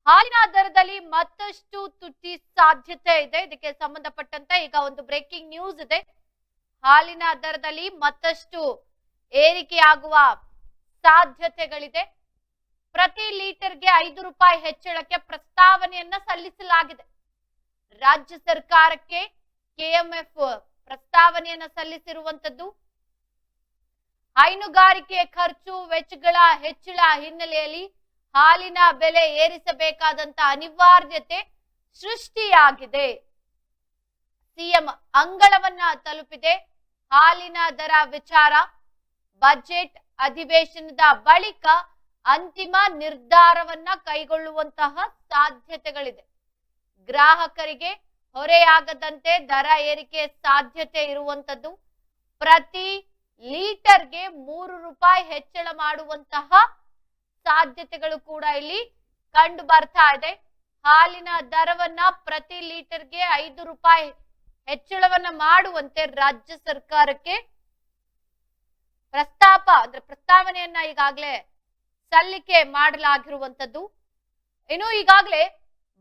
ಹಾಲಿನ ದರದಲ್ಲಿ ಮತ್ತಷ್ಟು ತುಟ್ಟಿ ಸಾಧ್ಯತೆ ಇದೆ. ಇದಕ್ಕೆ ಸಂಬಂಧಪಟ್ಟಂತೆ ಈಗ ಒಂದು ಬ್ರೇಕಿಂಗ್ ನ್ಯೂಸ್ ಇದೆ. ಹಾಲಿನ ದರದಲ್ಲಿ ಮತ್ತಷ್ಟು ಏರಿಕೆಯಾಗುವ ಸಾಧ್ಯತೆಗಳಿದೆ. ಪ್ರತಿ ಲೀಟರ್ಗೆ 5 ರೂಪಾಯಿ ಹೆಚ್ಚಳಕ್ಕೆ ಪ್ರಸ್ತಾವನೆಯನ್ನ ಸಲ್ಲಿಸಲಾಗಿದೆ. ರಾಜ್ಯ ಸರ್ಕಾರಕ್ಕೆ ಕೆಎಂಎಫ್ ಪ್ರಸ್ತಾವನೆಯನ್ನ ಸಲ್ಲಿಸಿರುವಂತದ್ದು. ಹೈನುಗಾರಿಕೆ ಖರ್ಚು ವೆಚ್ಚಗಳ ಹೆಚ್ಚಳ ಹಿನ್ನೆಲೆಯಲ್ಲಿ ಹಾಲಿನ ಬೆಲೆ ಏರಿಸಬೇಕಾದಂತ ಅನಿವಾರ್ಯತೆ ಸೃಷ್ಟಿಯಾಗಿದೆ. ಸಿಎಂ ಅಂಗಳವನ್ನ ತಲುಪಿದೆ ಹಾಲಿನ ದರ ವಿಚಾರ. ಬಜೆಟ್ ಅಧಿವೇಶನದ ಬಳಿಕ ಅಂತಿಮ ನಿರ್ಧಾರವನ್ನ ಕೈಗೊಳ್ಳುವಂತಹ ಸಾಧ್ಯತೆಗಳಿದೆ. ಗ್ರಾಹಕರಿಗೆ ಹೊರೆಯಾಗದಂತೆ ದರ ಏರಿಕೆ ಸಾಧ್ಯತೆ ಇರುವಂತದ್ದು. ಪ್ರತಿ ಲೀಟರ್ಗೆ 3 ರೂಪಾಯಿ ಹೆಚ್ಚಳ ಮಾಡುವಂತಹ ಸಾಧ್ಯತೆಗಳು ಕೂಡ ಇಲ್ಲಿ ಕಂಡು ಬರ್ತಾ ಇದೆ. ಹಾಲಿನ ದರವನ್ನ ಪ್ರತಿ ಲೀಟರ್ಗೆ 5 ರೂಪಾಯಿ ಹೆಚ್ಚಳವನ್ನ ಮಾಡುವಂತೆ ರಾಜ್ಯ ಸರ್ಕಾರಕ್ಕೆ ಪ್ರಸ್ತಾವನೆಯನ್ನ ಈಗಾಗಲೇ ಸಲ್ಲಿಕೆ ಮಾಡಲಾಗಿರುವಂತದ್ದು. ಇನ್ನು ಈಗಾಗಲೇ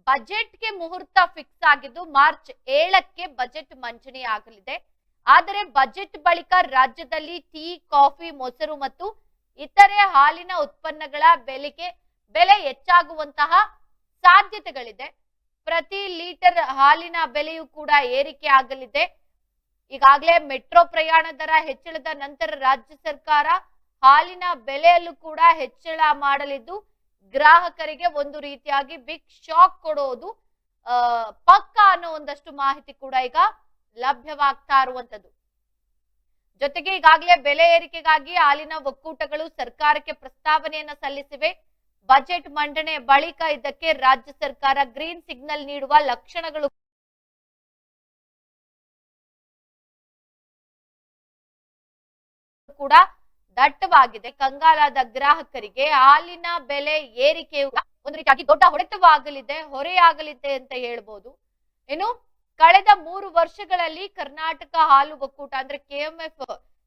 ಬಜೆಟ್ಗೆ ಮುಹೂರ್ತ ಫಿಕ್ಸ್ ಆಗಿದ್ದು ಮಾರ್ಚ್ 7ಕ್ಕೆ ಬಜೆಟ್ ಮಂಡನೆ ಆಗಲಿದೆ. ಆದರೆ ಬಜೆಟ್ ಬಳಿಕ ರಾಜ್ಯದಲ್ಲಿ ಟೀ, ಕಾಫಿ, ಮೊಸರು ಮತ್ತು ಇತರೆ ಹಾಲಿನ ಉತ್ಪನ್ನಗಳ ಬೆಲೆ ಹೆಚ್ಚಾಗುವಂತಹ ಸಾಧ್ಯತೆಗಳಿದೆ. ಪ್ರತಿ ಲೀಟರ್ ಹಾಲಿನ ಬೆಲೆಯೂ ಕೂಡ ಏರಿಕೆ ಆಗಲಿದೆ. ಈಗಾಗಲೇ ಮೆಟ್ರೋ ಪ್ರಯಾಣ ದರ ಹೆಚ್ಚಳದ ನಂತರ ರಾಜ್ಯ ಸರ್ಕಾರ ಹಾಲಿನ ಬೆಲೆಯಲ್ಲೂ ಕೂಡ ಹೆಚ್ಚಳ ಮಾಡಲಿದ್ದು ಗ್ರಾಹಕರಿಗೆ ಒಂದು ರೀತಿಯಾಗಿ ಬಿಗ್ ಶಾಕ್ ಕೊಡೋದು ಪಕ್ಕ ಅನ್ನೋ ಒಂದಷ್ಟು ಮಾಹಿತಿ ಕೂಡ ಈಗ ಲಭ್ಯವಾಗ್ತಾ ಇರುವಂತದ್ದು. ಜೊತೆಗೆ ಈಗಾಗಲೇ ಬೆಲೆ ಏರಿಕೆಗಾಗಿ ಹಾಲಿನ ಒಕ್ಕೂಟಗಳು ಸರ್ಕಾರಕ್ಕೆ ಪ್ರಸ್ತಾವನೆಯನ್ನ ಸಲ್ಲಿಸಿವೆ. ಬಜೆಟ್ ಮಂಡನೆ ಬಳಿಕ ಇದಕ್ಕೆ ರಾಜ್ಯ ಸರ್ಕಾರ ಗ್ರೀನ್ ಸಿಗ್ನಲ್ ನೀಡುವ ಲಕ್ಷಣಗಳು ಕೂಡ ದಟ್ಟವಾಗಿದೆ. ಕಂಗಾಲಾದ ಗ್ರಾಹಕರಿಗೆ ಹಾಲಿನ ಬೆಲೆ ಏರಿಕೆಯು ಒಂದು ರೀತಿಯಾಗಿ ದೊಡ್ಡ ಹೊರೆಯಾಗಲಿದೆ ಅಂತ ಹೇಳ್ಬೋದು. ಇನ್ನು ಕಳೆದ 3 ವರ್ಷಗಳಲ್ಲಿ ಕರ್ನಾಟಕ ಹಾಲು ಒಕ್ಕೂಟ ಅಂದ್ರೆ ಕೆಎಂಎಫ್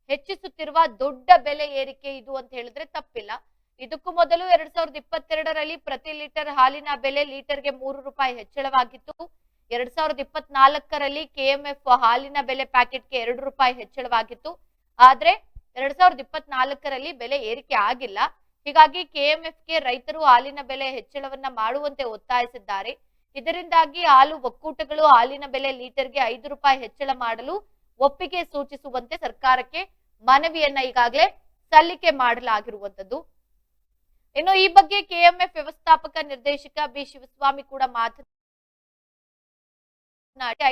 ಹೆಚ್ಚಿಸುತ್ತಿರುವ ದೊಡ್ಡ ಬೆಲೆ ಏರಿಕೆ ಇದು ಅಂತ ಹೇಳಿದ್ರೆ ತಪ್ಪಿಲ್ಲ. ಇದಕ್ಕೂ ಮೊದಲು 2022ರಲ್ಲಿ ಪ್ರತಿ ಲೀಟರ್ ಹಾಲಿನ ಬೆಲೆ ಲೀಟರ್ಗೆ 3 ರೂಪಾಯಿ ಹೆಚ್ಚಳವಾಗಿತ್ತು. 2024ರಲ್ಲಿ ಕೆಎಂಎಫ್ ಹಾಲಿನ ಬೆಲೆ ಪ್ಯಾಕೆಟ್ಗೆ 2 ರೂಪಾಯಿ ಹೆಚ್ಚಳವಾಗಿತ್ತು. ಆದ್ರೆ 2024ರಲ್ಲಿ ಬೆಲೆ ಏರಿಕೆ ಆಗಿಲ್ಲ. ಹೀಗಾಗಿ ಕೆಎಂಎಫ್ಗೆ ರೈತರು ಹಾಲಿನ ಬೆಲೆ ಹೆಚ್ಚಳವನ್ನ ಮಾಡುವಂತೆ ಒತ್ತಾಯಿಸಿದ್ದಾರೆ. ಇದರಿಂದಾಗಿ ಹಾಲು ಒಕ್ಕೂಟಗಳು ಹಾಲಿನ ಬೆಲೆ ಲೀಟರ್ಗೆ 5 ರೂಪಾಯಿ ಹೆಚ್ಚಳ ಮಾಡಲು ಒಪ್ಪಿಗೆ ಸೂಚಿಸುವಂತೆ ಸರ್ಕಾರಕ್ಕೆ ಮನವಿಯನ್ನ ಈಗಾಗಲೇ ಸಲ್ಲಿಕೆ ಮಾಡಲಾಗಿರುವಂತದ್ದು. ಇನ್ನು ಈ ಬಗ್ಗೆ ಕೆಎಂಎಫ್ ವ್ಯವಸ್ಥಾಪಕ ನಿರ್ದೇಶಕ ಬಿ ಶಿವಸ್ವಾಮಿ ಕೂಡ ಮಾತನಾಡಿ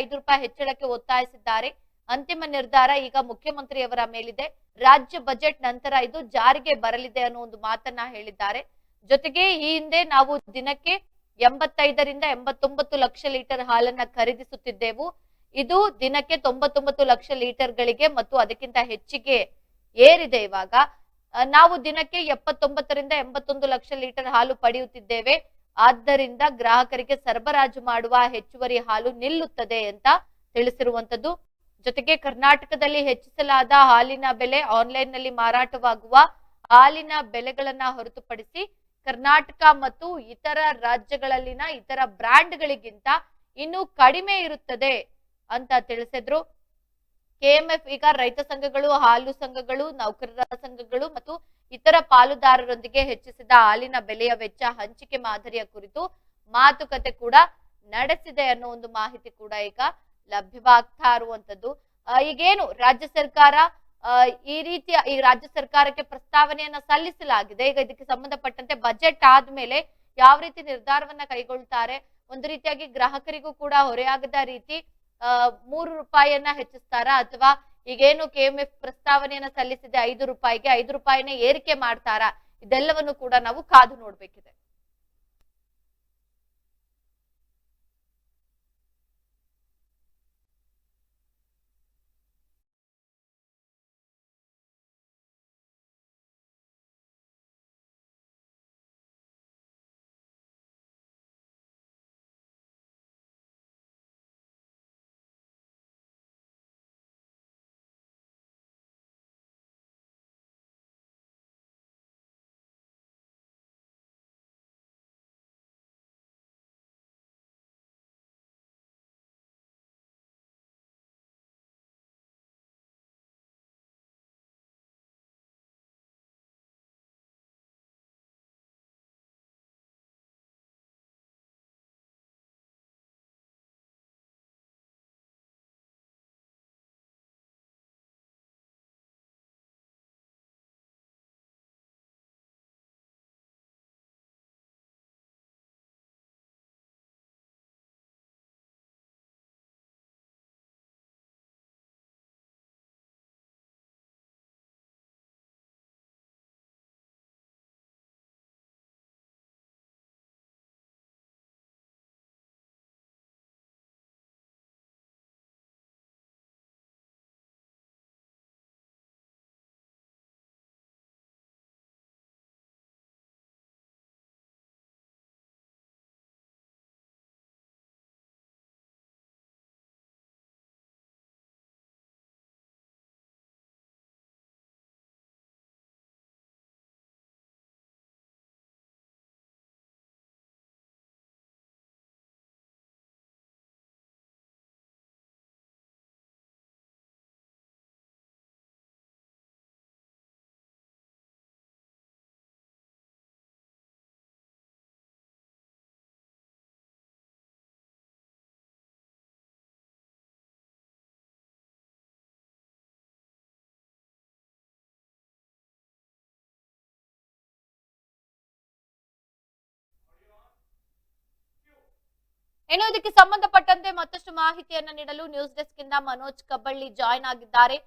5 ರೂಪಾಯಿ ಹೆಚ್ಚಳಕ್ಕೆ ಒತ್ತಾಯಿಸಿದ್ದಾರೆ. ಅಂತಿಮ ನಿರ್ಧಾರ ಈಗ ಮುಖ್ಯಮಂತ್ರಿಯವರ ಮೇಲಿದೆ. ರಾಜ್ಯ ಬಜೆಟ್ ನಂತರ ಇದು ಜಾರಿಗೆ ಬರಲಿದೆ ಅನ್ನೋ ಒಂದು ಮಾತನ್ನ ಹೇಳಿದ್ದಾರೆ. ಜೊತೆಗೆ ಈ ಹಿಂದೆ ನಾವು ದಿನಕ್ಕೆ 85ರಿಂದ 89 ಲಕ್ಷ ಲೀಟರ್ ಹಾಲನ್ನ ಖರೀದಿಸುತ್ತಿದ್ದೆವು. ಇದು ದಿನಕ್ಕೆ 99 ಲಕ್ಷ ಲೀಟರ್ಗಳಿಗೆ ಮತ್ತು ಅದಕ್ಕಿಂತ ಹೆಚ್ಚಿಗೆ ಏರಿದೆ. ಇವಾಗ ನಾವು ದಿನಕ್ಕೆ 79ರಿಂದ 81 ಲಕ್ಷ ಲೀಟರ್ ಹಾಲು ಪಡೆಯುತ್ತಿದ್ದೇವೆ. ಆದ್ದರಿಂದ ಗ್ರಾಹಕರಿಗೆ ಸರಬರಾಜು ಮಾಡುವ ಹೆಚ್ಚುವರಿ ಹಾಲು ನಿಲ್ಲುತ್ತದೆ ಅಂತ ತಿಳಿಸಿರುವಂತದ್ದು. ಜೊತೆಗೆ ಕರ್ನಾಟಕದಲ್ಲಿ ಹೆಚ್ಚಿಸಲಾದ ಹಾಲಿನ ಬೆಲೆ ಆನ್ಲೈನ್ ನಲ್ಲಿ ಮಾರಾಟವಾಗುವ ಹಾಲಿನ ಬೆಲೆಗಳನ್ನ ಹೊರತುಪಡಿಸಿ ಕರ್ನಾಟಕ ಮತ್ತು ಇತರ ರಾಜ್ಯಗಳಲ್ಲಿನ ಇತರ ಬ್ರ್ಯಾಂಡ್ಗಳಿಗಿಂತ ಇನ್ನೂ ಕಡಿಮೆ ಇರುತ್ತದೆ ಅಂತ ತಿಳಿಸಿದ್ರು. ಕೆಎಂಎಫ್ ಈಗ ರೈತ ಸಂಘಗಳು, ಹಾಲು ಸಂಘಗಳು, ನೌಕರರ ಸಂಘಗಳು ಮತ್ತು ಇತರ ಪಾಲುದಾರರೊಂದಿಗೆ ಹೆಚ್ಚಿಸಿದ ಹಾಲಿನ ಬೆಲೆಯ ವೆಚ್ಚ ಹಂಚಿಕೆ ಮಾದರಿಯ ಕುರಿತು ಮಾತುಕತೆ ಕೂಡ ನಡೆಸಿದೆ ಅನ್ನೋ ಒಂದು ಮಾಹಿತಿ ಕೂಡ ಈಗ ಲಭ್ಯವಾಗ್ತಾ ಇರುವಂತದ್ದು. ಈಗೇನು ರಾಜ್ಯ ಸರ್ಕಾರ ಈ ರಾಜ್ಯ ಸರ್ಕಾರಕ್ಕೆ ಪ್ರಸ್ತಾವನೆಯನ್ನ ಸಲ್ಲಿಸಲಾಗಿದೆ. ಈಗ ಇದಕ್ಕೆ ಸಂಬಂಧಪಟ್ಟಂತೆ ಬಜೆಟ್ ಆದ್ಮೇಲೆ ಯಾವ ರೀತಿ ನಿರ್ಧಾರವನ್ನ ಕೈಗೊಳ್ತಾರೆ, ಒಂದು ರೀತಿಯಾಗಿ ಗ್ರಾಹಕರಿಗೂ ಕೂಡ ಹೊರೆಯಾಗದ ರೀತಿ 3 ರೂಪಾಯಿಯನ್ನ ಹೆಚ್ಚಿಸ್ತಾರಾ ಅಥವಾ ಈಗೇನು ಕೆಎಂಎಫ್ ಪ್ರಸ್ತಾವನೆಯನ್ನ ಸಲ್ಲಿಸಿದೆ 5 ರೂಪಾಯಿಗೆ 5 ರೂಪಾಯಿನೇ ಏರಿಕೆ ಮಾಡ್ತಾರಾ, ಇದೆಲ್ಲವನ್ನು ಕೂಡ ನಾವು ಕಾದು ನೋಡ್ಬೇಕಿದೆ. ಇನ್ನು ಇದಕ್ಕೆ ಸಂಬಂಧಪಟ್ಟಂತೆ ಮತ್ತಷ್ಟು ಮಾಹಿತಿಯನ್ನ ನೀಡಲು ನ್ಯೂಸ್ ಡೆಸ್ಕ್ ಇಂದ ಮನೋಜ್ ಕಬ್ಬಳ್ಳಿ ಜಾಯ್ನ್ ಆಗಿದ್ದಾರೆ.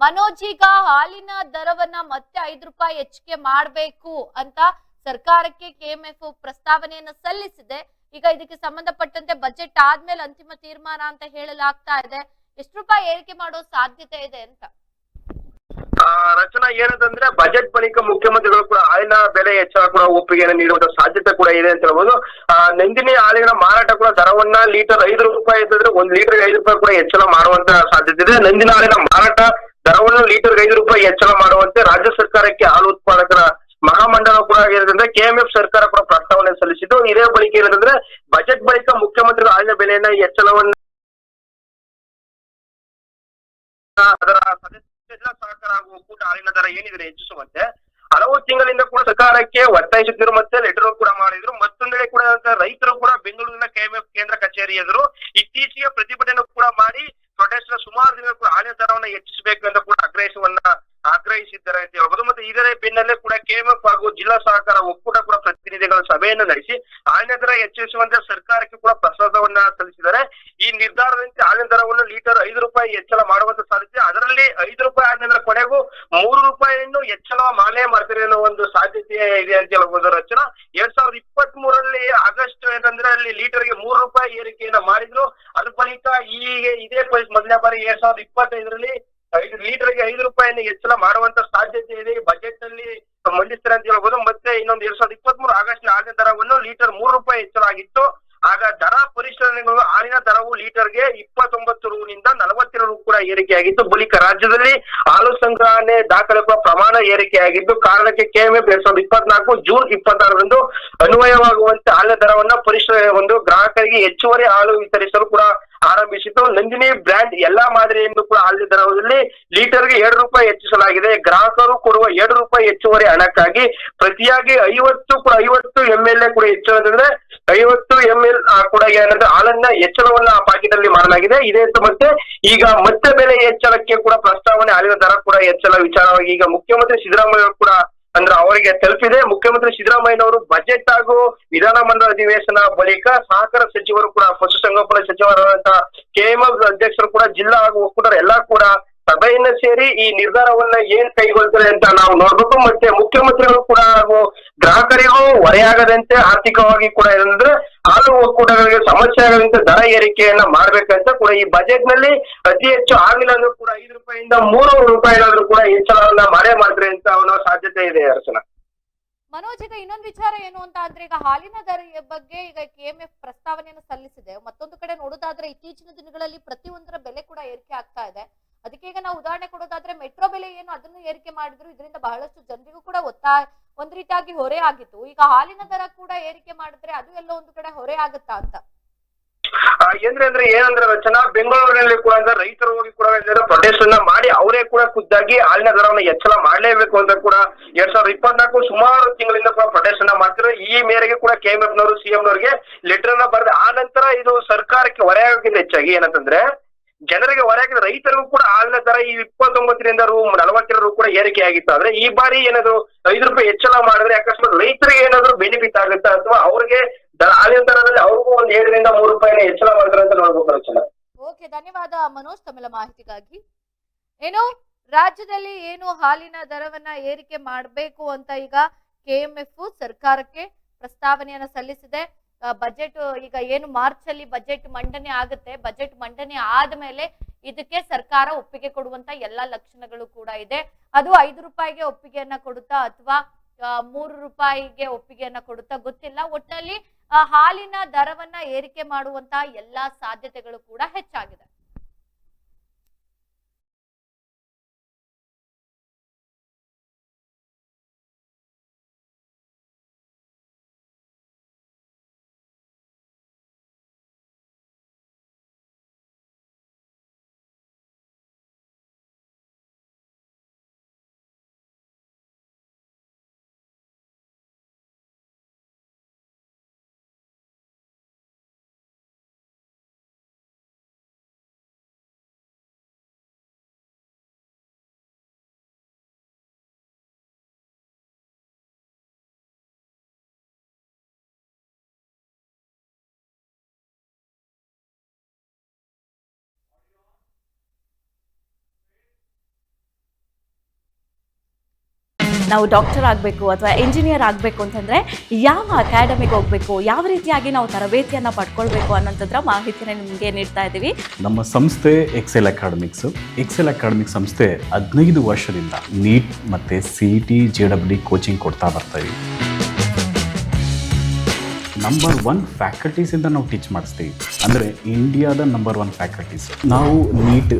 ಮನೋಜ್, ಈಗ ಹಾಲಿನ ದರವನ್ನ ಮತ್ತೆ ₹5 ಹೆಚ್ಚಿಗೆ ಮಾಡಬೇಕು ಅಂತ ಸರ್ಕಾರಕ್ಕೆ ಕೆಎಂಎಫ್ ಪ್ರಸ್ತಾವನೆಯನ್ನ ಸಲ್ಲಿಸಿದೆ. ಈಗ ಇದಕ್ಕೆ ಸಂಬಂಧಪಟ್ಟಂತೆ ಬಜೆಟ್ ಆದ್ಮೇಲೆ ಅಂತಿಮ ತೀರ್ಮಾನ ಅಂತ ಹೇಳಲಾಗ್ತಾ ಇದೆ. ಎಷ್ಟು ರೂಪಾಯಿ ಏರಿಕೆ ಮಾಡೋ ಸಾಧ್ಯತೆ ಇದೆ ಅಂತ? ರಚನಾ, ಏನಂತಂದ್ರೆ ಬಜೆಟ್ ಬಳಿಕ ಮುಖ್ಯಮಂತ್ರಿಗಳು ಕೂಡ ಹಾಲಿನ ಬೆಲೆ ಹೆಚ್ಚಳ ಕೂಡ ಒಪ್ಪಿಗೆಯನ್ನು ನೀಡುವಂತ ಸಾಧ್ಯತೆ ಕೂಡ ಇದೆ ಅಂತ ಹೇಳ್ಬೋದು. ನಂದಿನಿ ಹಾಲಿನ ಮಾರಾಟ ಕೂಡ ದರವನ್ನ ಲೀಟರ್ ₹5 ಇದ್ದರೆ ₹1 ₹5 ಕೂಡ ಹೆಚ್ಚಳ ಮಾಡುವಂತ ಸಾಧ್ಯತೆ ಇದೆ. ನಂದಿನಿ ಹಾಲಿನ ಮಾರಾಟ ದರವನ್ನು ಲೀಟರ್ ₹5 ಹೆಚ್ಚಳ ಮಾಡುವಂತೆ ರಾಜ್ಯ ಸರ್ಕಾರಕ್ಕೆ ಹಾಲು ಉತ್ಪಾದಕರ ಮಹಾಮಂಡಲ ಕೂಡ ಏನಂದ್ರೆ ಕೆಎಂಎಫ್ ಸರ್ಕಾರ ಕೂಡ ಪ್ರಸ್ತಾವನೆ ಸಲ್ಲಿಸಿದ್ದು. ಇದೇ ಬಳಿಕ ಏನಂತಂದ್ರೆ ಬಜೆಟ್ ಬಳಿಕ ಮುಖ್ಯಮಂತ್ರಿಗಳು ಹಾಲಿನ ಬೆಲೆಯನ್ನ ಹೆಚ್ಚಳವನ್ನ ಅದರ ಜಿಲ್ಲಾ ಸಹಕಾರ ಹಾಗೂ ಒಕ್ಕೂಟ ಹಾಲಿನ ದರ ಏನಿದೆ ಹೆಚ್ಚಿಸುವಂತೆ ಹಲವು ತಿಂಗಳಿಂದ ಕೂಡ ಸರ್ಕಾರಕ್ಕೆ ಒತ್ತಾಯಿಸುತ್ತಿದ್ರು, ಮತ್ತೆ ಲೆಟರ್ ಕೂಡ ಮಾಡಿದ್ರು. ಮತ್ತೊಂದೆಡೆ ಕೂಡ ರೈತರು ಕೂಡ ಬೆಂಗಳೂರಿನ ಕೆಎಂಎಫ್ ಕೇಂದ್ರ ಕಚೇರಿ ಎದುರು ಇತ್ತೀಚೆಗೆ ಪ್ರತಿಭಟನೆ ಕೂಡ ಮಾಡಿ ಪ್ರೊಟೆಸ್ಟ್ ಸುಮಾರು ದಿನ ಕೂಡ ಹಾಲಿನ ದರವನ್ನು ಹೆಚ್ಚಿಸಬೇಕು ಅಂತ ಕೂಡ ಆಗ್ರಹಿಸಿದ್ದಾರೆ ಅಂತ ಹೇಳ್ಬೋದು. ಮತ್ತೆ ಇದರ ಬೆನ್ನಲ್ಲೇ ಕೂಡ ಕೆಎಂಎಫ್ ಹಾಗೂ ಜಿಲ್ಲಾ ಸಹಕಾರ ಒಕ್ಕೂಟ ಕೂಡ ಪ್ರತಿನಿಧಿಗಳ ಸಭೆಯನ್ನು ನಡೆಸಿ ಹಾಲಿನ ದರ ಹೆಚ್ಚಿಸುವಂತೆ ಸರ್ಕಾರಕ್ಕೆ ಕೂಡ ಪ್ರಸ್ತಾವವನ್ನ ಸಲ್ಲಿಸಿದ್ದಾರೆ. ಈ ನಿರ್ಧಾರದಂತೆ ಹಾಲಿನ ದರವನ್ನು ಲೀಟರ್ ₹5 ಹೆಚ್ಚಳ ಮಾಡುವಂತ ಸಾಧ್ಯತೆ, ಅದರಲ್ಲಿ ₹5 ಆದ್ಮೇಲೆ ಕೊನೆಗೂ ₹3 ಹೆಚ್ಚಳ ಮಾಡ್ತಾರೆ ಅನ್ನೋ ಒಂದು ಸಾಧ್ಯತೆ ಇದೆ ಅಂತ ಹೇಳ್ಬೋದು. ರಚನಾ, 2023 ಆಗಸ್ಟ್ ಏನಂದ್ರೆ ಅಲ್ಲಿ ಲೀಟರ್ಗೆ ₹3 ಏರಿಕೆಯನ್ನ ಮಾಡಿದ್ರು. ಅದ್ರ ಬಳಿಕ ಇದೇ ಮೊದಲನೇ ಬಾರಿ 2025 ಲೀಟರ್ಗೆ ₹5 ಹೆಚ್ಚಳ ಮಾಡುವಂತ ಸಾಧ್ಯತೆ ಇದೆ. ಬಜೆಟ್ ನಲ್ಲಿ ಮಂಡಿಸ್ತಾರೆ ಅಂತ ಹೇಳ್ಬೋದು. ಮತ್ತೆ ಇನ್ನೊಂದು 2023 ಆಗಸ್ಟ್ ಹಾಲಿನ ದರವನ್ನು ಲೀಟರ್ ₹3 ಹೆಚ್ಚಳ ಆಗಿತ್ತು. ಆಗ ದರ ಪರಿಷ್ಕರಣೆಗಳು ಹಾಲಿನ ದರವು ಲೀಟರ್ಗೆ 29 ರೂನಿಂದ 42 ರು ಕೂಡ ಏರಿಕೆಯಾಗಿತ್ತು. ಬಳಿಕ ರಾಜ್ಯದಲ್ಲಿ ಹಾಲು ಸಂಗ್ರಹಣೆ ದಾಖಲೆ ಪ್ರಮಾಣ ಏರಿಕೆಯಾಗಿದ್ದು ಕಾರಣಕ್ಕೆ ಕೆಎಂಎಫ್ 2024 ಜೂನ್ 26ರಂದು ಅನ್ವಯವಾಗುವಂತೆ ಹಾಲಿನ ದರವನ್ನ ಪರಿಷ್ಕರಣೆ ಹೊಂದು ಗ್ರಾಹಕರಿಗೆ ಹೆಚ್ಚುವರಿ ಹಾಲು ವಿತರಿಸಲು ಕೂಡ ಆರಂಭಿಸಿತು. ನಂದಿನಿ ಬ್ರ್ಯಾಂಡ್ ಎಲ್ಲಾ ಮಾದರಿಯಿಂದ ಕೂಡ ಹಾಲಿನ ದರದಲ್ಲಿ ಲೀಟರ್ಗೆ ₹2 ಹೆಚ್ಚಿಸಲಾಗಿದೆ. ಗ್ರಾಹಕರು ಕೊಡುವ ₹2 ಹೆಚ್ಚುವರಿ ಹಣಕ್ಕಾಗಿ ಪ್ರತಿಯಾಗಿ 50 ml ಕೂಡ ಹೆಚ್ಚಳದಂದ್ರೆ 50 ml ಕೂಡ ಏನಂದ್ರೆ ಹಾಲನ್ನ ಹೆಚ್ಚಳವನ್ನ ಆ ಪಾಕೆಟ್ ಅಲ್ಲಿ ಮಾಡಲಾಗಿದೆ. ಇದೇ ಮತ್ತೆ ಈಗ ಮತ್ತೆ ಬೆಲೆ ಹೆಚ್ಚಳಕ್ಕೆ ಕೂಡ ಪ್ರಸ್ತಾವನೆ, ಹಾಲಿನ ದರ ಕೂಡ ಹೆಚ್ಚಳ ವಿಚಾರವಾಗಿ ಈಗ ಮುಖ್ಯಮಂತ್ರಿ ಸಿದ್ದರಾಮಯ್ಯ ಕೂಡ ಅಂದ್ರೆ ಅವರಿಗೆ ತಲುಪಿದೆ. ಮುಖ್ಯಮಂತ್ರಿ ಸಿದ್ದರಾಮಯ್ಯನವರು ಬಜೆಟ್ ಹಾಗೂ ವಿಧಾನಮಂಡಲ ಅಧಿವೇಶನ ಬಳಿಕ ಸಹಕಾರ ಸಚಿವರು ಕೂಡ ಪಶುಸಂಗೋಪನಾ ಸಚಿವರಾದಂತಹ ಕೆಎಂಎಫ್ ಅಧ್ಯಕ್ಷರು ಕೂಡ ಜಿಲ್ಲಾ ಹಾಗೂ ಒಕ್ಕೂಟರ ಎಲ್ಲಾ ಕೂಡ ಸಭೆಯನ್ನ ಸೇರಿ ಈ ನಿರ್ಧಾರವನ್ನ ಏನ್ ಕೈಗೊಳ್ತಾರೆ ಅಂತ ನಾವು ನೋಡ್ಬೇಕು. ಮತ್ತೆ ಮುಖ್ಯಮಂತ್ರಿಗಳು ಕೂಡ ಹಾಗೂ ಗ್ರಾಹಕರಿಗೂ ಹೊರೆಯಾಗದಂತೆ ಆರ್ಥಿಕವಾಗಿ ಕೂಡ ಏನಂದ್ರೆ ಹಾಲು ಒಕ್ಕೂಟಗಳಿಗೆ ಸಮಸ್ಯೆ ಆಗದಂತೆ ದರ ಏರಿಕೆಯನ್ನ ಮಾಡ್ಬೇಕಂತ ಕೂಡ ಈ ಬಜೆಟ್ ನಲ್ಲಿ ಅತಿ ಹೆಚ್ಚು ಆಗಿಲ್ಲ ಅಂದ್ರೂ ಕೂಡ ₹5 ಇಂದ ₹3 ಕೂಡ ಹೆಚ್ಚಳವನ್ನ ಮಾಡ್ತಾರೆ ಅಂತ ಅನ್ನೋ ಸಾಧ್ಯತೆ ಇದೆ. ಅರ್ಚನಾ, ಮನೋಜ್, ಈಗ ಇನ್ನೊಂದು ವಿಚಾರ ಏನು ಅಂತ ಅಂದ್ರೆ ಈಗ ಹಾಲಿನ ದರ ಬಗ್ಗೆ ಈಗ ಕೆಎಂಎಫ್ ಪ್ರಸ್ತಾವನೆಯನ್ನು ಸಲ್ಲಿಸಿದೆ. ಮತ್ತೊಂದು ಕಡೆ ನೋಡೋದಾದ್ರೆ ಇತ್ತೀಚಿನ ದಿನಗಳಲ್ಲಿ ಪ್ರತಿಯೊಂದರ ಬೆಲೆ ಕೂಡ ಏರಿಕೆ ಆಗ್ತಾ ಇದೆ. ಅದಕ್ಕೆ ಈಗ ನಾವು ಉದಾಹರಣೆ ಕೊಡೋದಾದ್ರೆ ಮೆಟ್ರೋ ಬೆಲೆ ಏನು ಅದನ್ನು ಏರಿಕೆ ಮಾಡಿದ್ರು, ಇದರಿಂದ ಬಹಳಷ್ಟು ಜನರಿಗೂ ಕೂಡ ಒಂದ್ ರೀತಿಯಾಗಿ ಹೊರೆ ಆಗಿತ್ತು. ಈಗ ಹಾಲಿನ ದರ ಕೂಡ ಏರಿಕೆ ಮಾಡಿದ್ರೆ ಅದು ಎಲ್ಲೋ ಒಂದು ಕಡೆ ಹೊರೆ ಆಗುತ್ತಾ ಅಂತ? ಅಂದ್ರೆ ಏನಂದ್ರೆ ರಚನಾ, ಬೆಂಗಳೂರಿನಲ್ಲಿ ಕೂಡ ರೈತರು ಹೋಗಿ ಕೂಡ ಪ್ರೊಟೆಸ್ಟ್ ಅನ್ನ ಮಾಡಿ ಅವರೇ ಕೂಡ ಖುದ್ದಾಗಿ ಹಾಲಿನ ದರವನ್ನು ಹೆಚ್ಚಳ ಮಾಡಲೇಬೇಕು ಅಂತ ಕೂಡ 2024 ಸುಮಾರು ತಿಂಗಳಿಂದ ಕೂಡ ಪ್ರೊಟೆಸ್ಟ್ ಅನ್ನ ಮಾಡ್ತಾರೆ. ಈ ಮೇರೆಗೆ ಕೂಡ ಕೆಎಂಎಫ್ ನವರು ಸಿಎಂ ನವರಿಗೆ ಲೆಟರ್ ಅನ್ನ ಬರೆದ ಆ ನಂತರ ಇದು ಸರ್ಕಾರಕ್ಕೆ ಹೊರೆಯಾಗೋಕ್ಕಿಂತ ಹೆಚ್ಚಾಗಿ ಏನಂತಂದ್ರೆ ಜನರಿಗೆ ಹೊರೆಯಾಗಿದ್ರೆ ರೈತರಿಗೂ ಕೂಡ ಹಾಲಿನ ದರ ಈ 29ರಿಂದ ₹42 ಕೂಡ ಏರಿಕೆ ಆಗಿತ್ತು. ಆದ್ರೆ ಈ ಬಾರಿ ಏನಾದ್ರು ₹5 ಹೆಚ್ಚಳ ಮಾಡಿದ್ರೆ ಅಕಸ್ಮಾತ್ ರೈತರಿಗೆ ಏನಾದ್ರು ಬೆನಿಫಿಟ್ ಆಗುತ್ತಾ ಅಥವಾ ಅವ್ರಿಗೆ ಹಾಲಿನ ದರದಲ್ಲಿ ಅವ್ರಿಗೂ ಒಂದು ₹7ರಿಂದ ₹3 ಹೆಚ್ಚಳ ಮಾಡಿದ್ರೆ ಅಂತ ನೋಡ್ಬೇಕು ರಚನಾ. ಓಕೆ, ಧನ್ಯವಾದ ಮನೋಜ್ ತಮ್ಮೆಲ್ಲ ಮಾಹಿತಿಗಾಗಿ. ಏನು ರಾಜ್ಯದಲ್ಲಿ ಏನು ಹಾಲಿನ ದರವನ್ನ ಏರಿಕೆ ಮಾಡಬೇಕು ಅಂತ ಈಗ ಕೆಎಂಎಫ್ ಸರ್ಕಾರಕ್ಕೆ ಪ್ರಸ್ತಾವನೆಯನ್ನ ಸಲ್ಲಿಸಿದೆ. ಬಜೆಟ್ ಈಗ ಏನು ಮಾರ್ಚ್ ಅಲ್ಲಿ ಬಜೆಟ್ ಮಂಡನೆ ಆಗುತ್ತೆ. ಬಜೆಟ್ ಮಂಡನೆ ಆದ್ಮೇಲೆ ಇದಕ್ಕೆ ಸರ್ಕಾರ ಒಪ್ಪಿಗೆ ಕೊಡುವಂತ ಎಲ್ಲಾ ಲಕ್ಷಣಗಳು ಕೂಡ ಇದೆ. ಅದು ₹5 ಒಪ್ಪಿಗೆಯನ್ನ ಕೊಡುತ್ತಾ ಅಥವಾ ₹3 ಒಪ್ಪಿಗೆಯನ್ನ ಕೊಡುತ್ತಾ ಗೊತ್ತಿಲ್ಲ. ಒಟ್ಟಿನಲ್ಲಿ ಹಾಲಿನ ದರವನ್ನ ಏರಿಕೆ ಮಾಡುವಂತ ಎಲ್ಲಾ ಸಾಧ್ಯತೆಗಳು ಕೂಡ ಹೆಚ್ಚಾಗಿದೆ. ನಾವು ಡಾಕ್ಟರ್ ಆಗಬೇಕು ಅಥವಾ ಇಂಜಿನಿಯರ್ ಆಗಬೇಕು ಅಂತಂದರೆ ಯಾವ ಅಕಾಡೆಮಿಗೆ ಹೋಗಬೇಕು, ಯಾವ ರೀತಿಯಾಗಿ ನಾವು ತರಬೇತಿಯನ್ನು ಪಡ್ಕೊಳ್ಬೇಕು ಅನ್ನೋಂಥದ್ರ ಮಾಹಿತಿನ ನಿಮಗೆ ನೀಡ್ತಾ ಇದ್ದೀವಿ. ನಮ್ಮ ಸಂಸ್ಥೆ ಎಕ್ಸೆಲ್ ಅಕಾಡೆಮಿಕ್ಸ್. ಎಕ್ಸೆಲ್ ಅಕಾಡೆಮಿಕ್ ಸಂಸ್ಥೆ 15 ವರ್ಷದಿಂದ ನೀಟ್ ಮತ್ತು CET JEE ಕೋಚಿಂಗ್ ಕೊಡ್ತಾ ಬರ್ತಾ ಇದ್ದೀವಿ. ನಂಬರ್ 1 ಫ್ಯಾಕಲ್ಟೀಸಿಂದ ನಾವು ಟೀಚ್ ಮಾಡಿಸ್ತೀವಿ. ಅಂದರೆ ಇಂಡಿಯಾದ ನಂಬರ್ 1 ಫ್ಯಾಕಲ್ಟೀಸ್. ನಾವು ನೀಟ್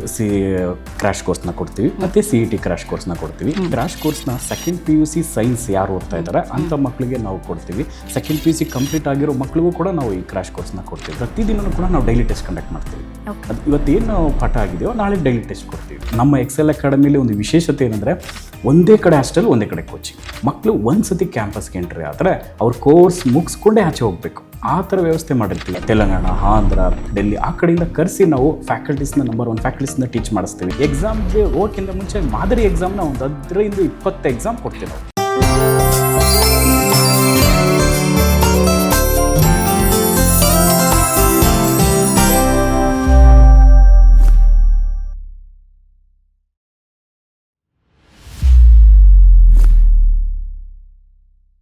ಕ್ರ್ಯಾಶ್ ಕೋರ್ಸ್ನ ಕೊಡ್ತೀವಿ ಮತ್ತು CET ಕ್ರ್ಯಾಶ್ ಕೋರ್ಸ್ನ ಕೊಡ್ತೀವಿ. ಕ್ರ್ಯಾಶ್ ಕೋರ್ಸ್ನ ಸೆಕೆಂಡ್ PUC ಸೈನ್ಸ್ ಯಾರು ಓದ್ತಾ ಇದ್ದಾರೆ ಅಂಥ ಮಕ್ಕಳಿಗೆ ನಾವು ಕೊಡ್ತೀವಿ. ಸೆಕೆಂಡ್ PUC ಕಂಪ್ಲೀಟ್ ಆಗಿರೋ ಮಕ್ಕಳಿಗೂ ಕೂಡ ನಾವು ಈ ಕ್ರ್ಯಾಶ್ ಕೋರ್ಸ್ನ ಕೊಡ್ತೀವಿ. ಪ್ರತಿದಿನವೂ ಕೂಡ ನಾವು ಡೈಲಿ ಟೆಸ್ಟ್ ಕಂಡಕ್ಟ್ ಮಾಡ್ತೀವಿ. ಅದು ಇವತ್ತೇನು ಪಾಠ ಆಗಿದೆಯೋ ನಾಳೆ ಡೈಲಿ ಟೆಸ್ಟ್ ಕೊಡ್ತೀವಿ. ನಮ್ಮ ಎಕ್ಸೆಲ್ ಅಕಾಡೆಮಿಲಿ ಒಂದು ವಿಶೇಷತೆ ಏನಂದರೆ ಒಂದೇ ಕಡೆ ಹಾಸ್ಟೆಲ್, ಒಂದೇ ಕಡೆ ಕೋಚಿಂಗ್. ಮಕ್ಕಳು ಒಂದ್ಸತಿ ಕ್ಯಾಂಪಸ್ಗೆ ಎಂಟ್ರಿ ಆದರೆ ಅವ್ರ ಕೋರ್ಸ್ ಮುಗಿಸ್ಕೊಂಡೇ ಆಚೆ ಹೋಗಬೇಕು. ಆ ಥರ ವ್ಯವಸ್ಥೆ ಮಾಡಿರ್ತೀವಿ. ತೆಲಂಗಾಣ, ಆಂಧ್ರ, ಡೆಲ್ಲಿ ಆ ಕಡೆಯಿಂದ ಕರೆಸಿ ನಾವು ಫ್ಯಾಕಲ್ಟೀಸ್ನ ನಂಬರ್ 1 ಫ್ಯಾಕಲ್ಟೀಸ್ನ ಟೀಚ್ ಮಾಡಿಸ್ತೀವಿ. ಎಕ್ಸಾಮ್ಗೆ ಹೋಗೋಕ್ಕಿಂತ ಮುಂಚೆ ಮಾದರಿ ಎಕ್ಸಾಮ್ನ ಒಂದು 15-20 ಎಕ್ಸಾಮ್ ಕೊಡ್ತೀವಿ ನಾವು.